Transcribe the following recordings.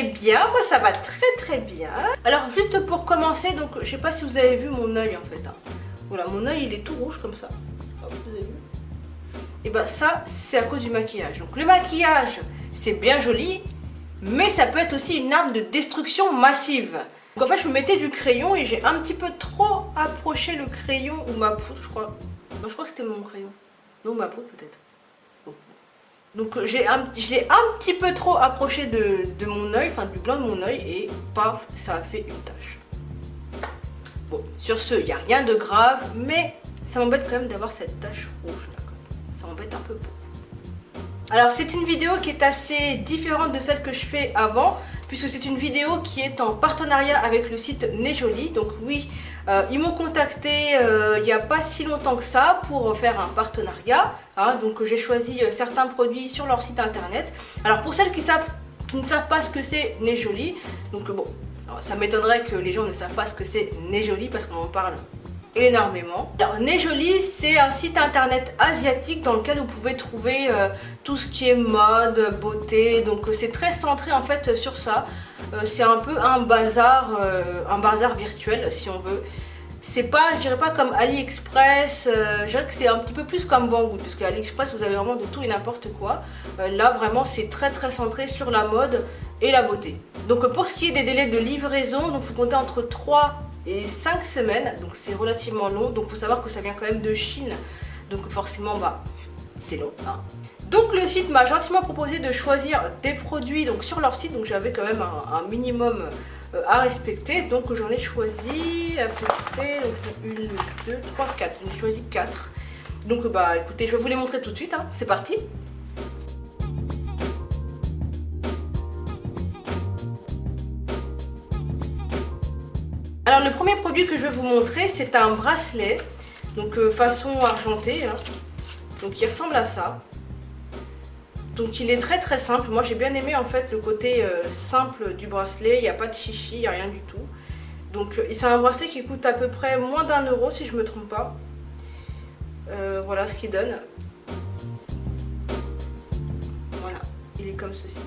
allez bien? Moi ça va très bien. Alors juste pour commencer, donc je sais pas si vous avez vu mon œil en fait. Hein. Voilà, mon œil il est tout rouge comme ça. Hop, vous avez vu? Et bah ça c'est à cause du maquillage. Donc le maquillage c'est bien joli, mais ça peut être aussi une arme de destruction massive. Donc en fait je me mettais du crayon et j'ai un petit peu trop approché le crayon ou ma poudre je crois. Non je crois que c'était mon crayon. Non ma poudre peut-être. Donc je l'ai un petit peu trop approché de mon œil, enfin du blanc de mon œil et paf, ça a fait une tache. Bon, sur ce, il n'y a rien de grave, mais ça m'embête quand même d'avoir cette tache rouge là. Ça m'embête un peu beaucoup. Alors c'est une vidéo qui est assez différente de celle que je fais avant, puisque c'est une vidéo qui est en partenariat avec le site Nejoli. Donc oui, ils m'ont contacté il n'y a pas si longtemps que ça pour faire un partenariat. Hein, donc j'ai choisi certains produits sur leur site internet. Alors pour celles qui ne savent pas ce que c'est Nejoli, donc bon, ça m'étonnerait que les gens ne savent pas ce que c'est Nejoli parce qu'on en parle énormément. Alors Nejoli c'est un site internet asiatique dans lequel vous pouvez trouver tout ce qui est mode, beauté, donc c'est très centré en fait sur ça. C'est un peu un bazar virtuel si on veut. C'est pas, je dirais pas comme AliExpress, je dirais que c'est un petit peu plus comme Banggood, parce qu'à AliExpress vous avez vraiment de tout et n'importe quoi. Là vraiment c'est très centré sur la mode et la beauté. Donc pour ce qui est des délais de livraison, donc faut compter entre 3 et 5 semaines, donc c'est relativement long, donc il faut savoir que ça vient quand même de Chine, donc forcément bah c'est long. Hein. Donc le site m'a gentiment proposé de choisir des produits donc sur leur site, donc j'avais quand même un minimum à respecter, donc j'en ai choisi à peu près 1, 2, 3, 4, j'en ai choisi 4. Donc bah écoutez, je vais vous les montrer tout de suite, hein. C'est parti. Alors le premier produit que je vais vous montrer, c'est un bracelet, donc façon argentée, hein. Donc il ressemble à ça. Donc il est très simple, moi j'ai bien aimé en fait le côté simple du bracelet, il n'y a pas de chichi, il n'y a rien du tout. Donc c'est un bracelet qui coûte à peu près moins d'1 € si je ne me trompe pas. Voilà ce qu'il donne. Voilà, il est comme ceci.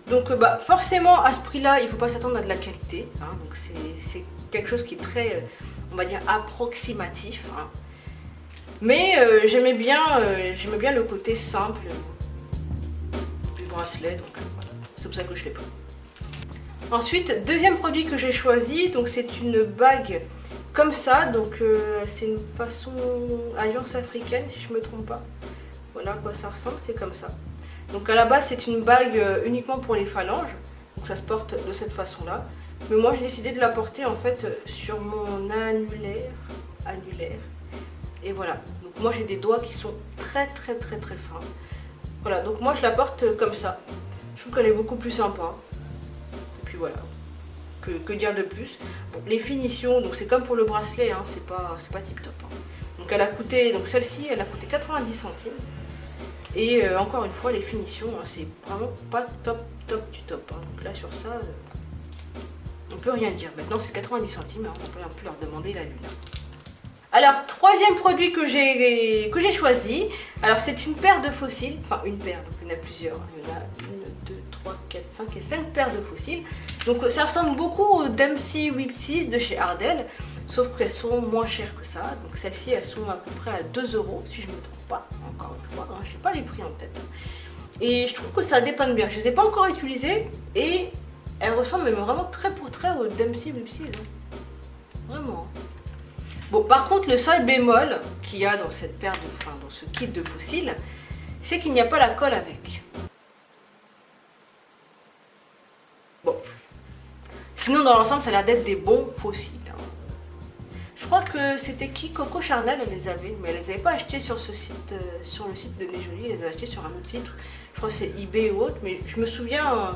Donc bah, forcément à ce prix là il ne faut pas s'attendre à de la qualité, hein. Donc c'est quelque chose qui est très on va dire approximatif, hein. Mais j'aimais bien le côté simple du bracelet, donc voilà, c'est pour ça que je l'ai pris. Ensuite deuxième produit que j'ai choisi, donc c'est une bague comme ça, donc c'est une façon alliance africaine si je ne me trompe pas. Voilà à quoi ça ressemble, c'est comme ça. Donc à la base c'est une bague uniquement pour les phalanges, donc ça se porte de cette façon là. Mais moi j'ai décidé de la porter en fait sur mon annulaire. Et voilà, donc moi j'ai des doigts qui sont très fins. Voilà, donc moi je la porte comme ça. Je trouve qu'elle est beaucoup plus sympa. Et puis voilà, que dire de plus. Bon, les finitions, donc c'est comme pour le bracelet, hein, c'est pas tip top. Hein. Donc elle a coûté, donc celle-ci elle a coûté 90 centimes. Et encore une fois les finitions, hein, c'est vraiment pas top du top. Hein. Donc là sur ça, on peut rien dire. Maintenant c'est 90 centimes, hein, on peut un peu leur demander la lune. Alors troisième produit que j'ai choisi, alors c'est une paire de faux cils, enfin une paire, donc il y en a plusieurs, il y en a 1, 2, 3, 4, 5 et 5 paires de faux cils. Donc ça ressemble beaucoup aux Dempsey Whipsies de chez Ardell, sauf qu'elles sont moins chères que ça. Donc celles-ci elles sont à peu près à 2 € si je ne me trompe pas, encore une fois, hein, je n'ai pas les prix en tête. Et je trouve que ça dépanne bien, je ne les ai pas encore utilisées et elles ressemblent même vraiment très pour très aux Dempsey Whipsies, hein. Vraiment. Bon, par contre, le seul bémol qu'il y a dans cette paire dans ce kit de faux cils, c'est qu'il n'y a pas la colle avec. Bon. Sinon, dans l'ensemble, ça a l'air d'être des bons faux cils. Hein. Je crois que c'était qui? Coco Chanel, elle les avait, mais elle les avait pas achetés sur ce site, sur le site de Nejoli, elle les a achetés sur un autre site. Je crois que c'est eBay ou autre, mais je me souviens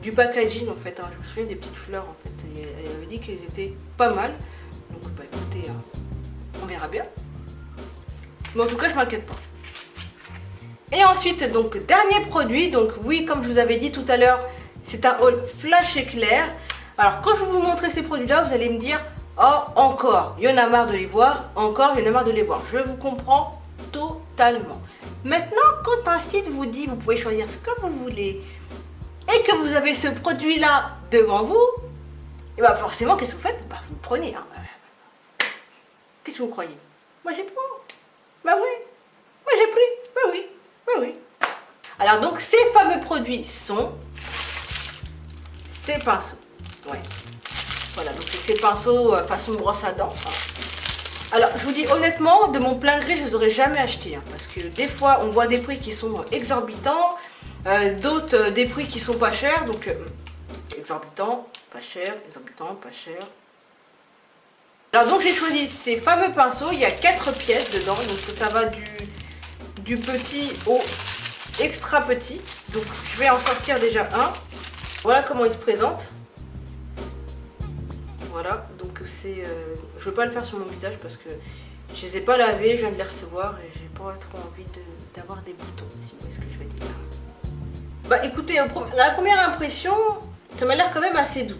du packaging en fait. Hein. Je me souviens des petites fleurs en fait. Et elle avait dit qu'ils étaient pas mal. Donc bah écoutez, on verra bien. Mais en tout cas je m'inquiète pas. Et ensuite donc dernier produit, donc oui comme je vous avais dit tout à l'heure, c'est un haul flash éclair. Alors quand je vais vous montrer ces produits là, vous allez me dire oh encore, il y en a marre de les voir, encore il y en a marre de les voir. Je vous comprends totalement. Maintenant quand un site vous dit vous pouvez choisir ce que vous voulez, et que vous avez ce produit là devant vous, et bah forcément qu'est-ce que vous faites? Bah vous le prenez, hein. Qu'est-ce que vous croyez? Moi j'ai pris. Bah oui. Moi j'ai pris. Bah oui. Bah oui. Alors donc ces fameux produits sont ces pinceaux. Ouais. Voilà, donc c'est ces pinceaux façon brosse à dents. Hein. Alors je vous dis honnêtement, de mon plein gré, je les aurais jamais achetés. Hein, parce que des fois on voit des prix qui sont exorbitants, d'autres des prix qui sont pas chers. Donc exorbitant, pas cher, exorbitant, pas cher. Alors donc j'ai choisi ces fameux pinceaux, il y a 4 pièces dedans, donc ça va du petit au extra petit. Donc je vais en sortir déjà un. Voilà comment il se présente. Voilà, donc c'est... je ne veux pas le faire sur mon visage parce que je ne les ai pas lavés, je viens de les recevoir et j'ai pas trop envie d'avoir des boutons, si vous voyez ce que je veux dire. Bah écoutez, la première impression, ça m'a l'air quand même assez doux.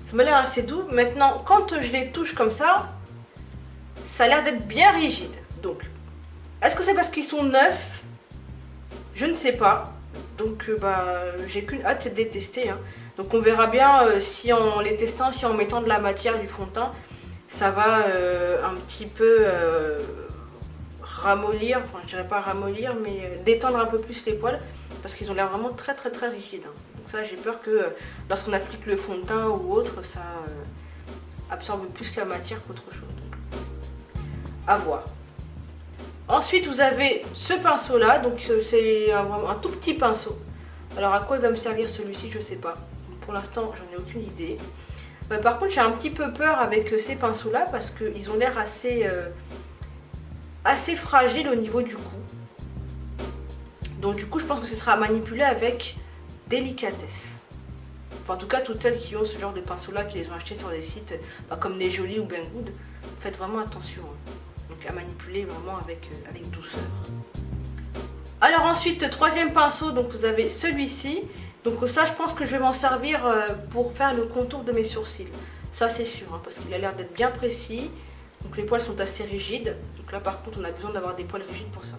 Ça m'a l'air assez doux. Maintenant, quand je les touche comme ça a l'air d'être bien rigide. Donc, est-ce que c'est parce qu'ils sont neufs? Je ne sais pas. Donc, bah, j'ai qu'une hâte, c'est de les tester. Hein. Donc, on verra bien si en les testant, si en mettant de la matière, du fond de teint, ça va un petit peu ramollir. Enfin, je dirais pas ramollir, mais détendre un peu plus les poils. Parce qu'ils ont l'air vraiment très rigides. Hein. Donc ça, j'ai peur que lorsqu'on applique le fond de teint ou autre, ça absorbe plus la matière qu'autre chose. Donc, à voir. Ensuite, vous avez ce pinceau-là. Donc c'est un tout petit pinceau. Alors à quoi il va me servir celui-ci, je ne sais pas. Pour l'instant, j'en ai aucune idée. Par contre, j'ai un petit peu peur avec ces pinceaux-là parce qu'ils ont l'air assez fragiles au niveau du cou. Donc du coup, je pense que ce sera à manipuler avec délicatesse. Enfin, en tout cas, toutes celles qui ont ce genre de pinceau-là, qui les ont achetés sur des sites comme Nejoli ou Banggood, faites vraiment attention. Hein. Donc à manipuler vraiment avec douceur. Alors ensuite, troisième pinceau, donc vous avez celui-ci. Donc ça, je pense que je vais m'en servir pour faire le contour de mes sourcils. Ça, c'est sûr, hein, parce qu'il a l'air d'être bien précis. Donc les poils sont assez rigides. Donc là, par contre, on a besoin d'avoir des poils rigides pour ça.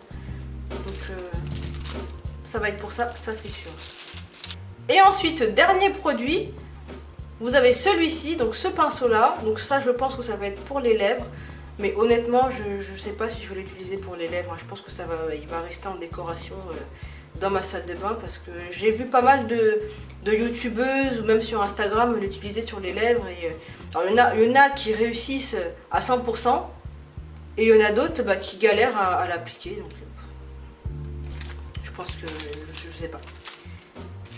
Donc ça va être pour ça, ça c'est sûr. Et ensuite, dernier produit, vous avez celui-ci, donc ce pinceau-là. Donc ça, je pense que ça va être pour les lèvres. Mais honnêtement, je ne sais pas si je vais l'utiliser pour les lèvres. Je pense que il va rester en décoration dans ma salle de bain. Parce que j'ai vu pas mal de youtubeuses ou même sur Instagram l'utiliser sur les lèvres. Et, alors, il y en a qui réussissent à 100%. Et il y en a d'autres qui galèrent à l'appliquer. Donc je pense que je sais pas.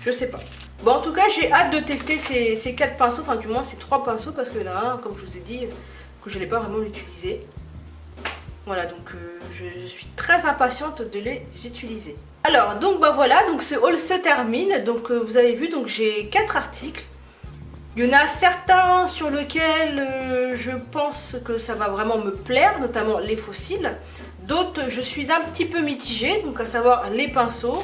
Je sais pas. Bon, en tout cas, j'ai hâte de tester ces 4 pinceaux. Enfin, du moins, ces 3 pinceaux. Parce qu'il y en a un, comme je vous ai dit, que je n'allais pas vraiment l'utiliser. Voilà, donc je suis très impatiente de les utiliser. Alors, donc voilà, donc ce haul se termine. Donc vous avez vu, donc j'ai 4 articles. Il y en a certains sur lesquels je pense que ça va vraiment me plaire, notamment les fossiles. D'autres, je suis un petit peu mitigée, donc à savoir les pinceaux.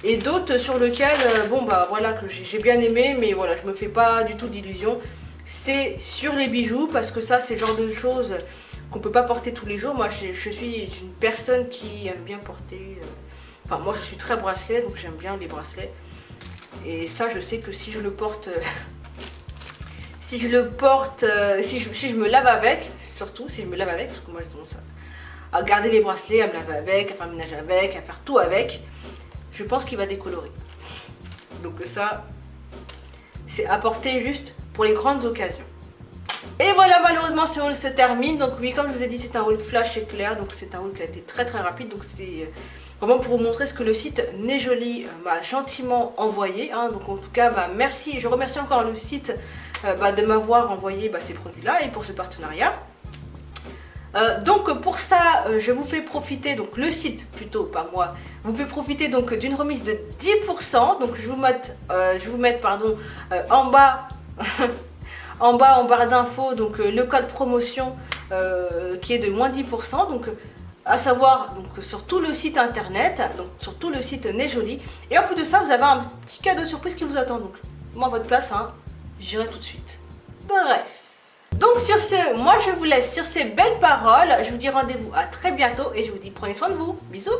Et d'autres sur lesquels, bon bah voilà, que j'ai bien aimé, mais voilà, je me fais pas du tout d'illusions. C'est sur les bijoux, parce que ça, c'est le genre de choses qu'on peut pas porter tous les jours. Moi, je suis une personne qui aime bien porter... Enfin, moi, je suis très bracelet, donc j'aime bien les bracelets. Et ça, je sais que si je le porte... si je me lave avec, surtout si je me lave avec, parce que moi, j'ai tendance à garder les bracelets, à me laver avec, à faire le ménage avec, à faire tout avec, je pense qu'il va décolorer. Donc ça, c'est à porter juste pour les grandes occasions. Et voilà, malheureusement ce haul se termine. Donc oui, comme je vous ai dit, c'est un haul flash éclair. Donc c'est un haul qui a été très rapide. Donc c'était vraiment pour vous montrer ce que le site Nejoli m'a gentiment envoyé. Hein. Donc en tout cas, merci. Je remercie encore le site de m'avoir envoyé ces produits-là et pour ce partenariat. Donc pour ça, je vous fais profiter, donc le site plutôt, pas moi, vous fait profiter donc d'une remise de 10%. Donc je vais vous mettre pardon, en bas en barre d'infos donc le code promotion qui est de moins 10%. Donc à savoir donc sur tout le site internet, donc sur tout le site Nejoli. Et en plus de ça, vous avez un petit cadeau surprise qui vous attend. Donc moi à votre place, hein, j'irai tout de suite. Bref. Donc sur ce, moi je vous laisse sur ces belles paroles. Je vous dis rendez-vous à très bientôt et je vous dis prenez soin de vous. Bisous.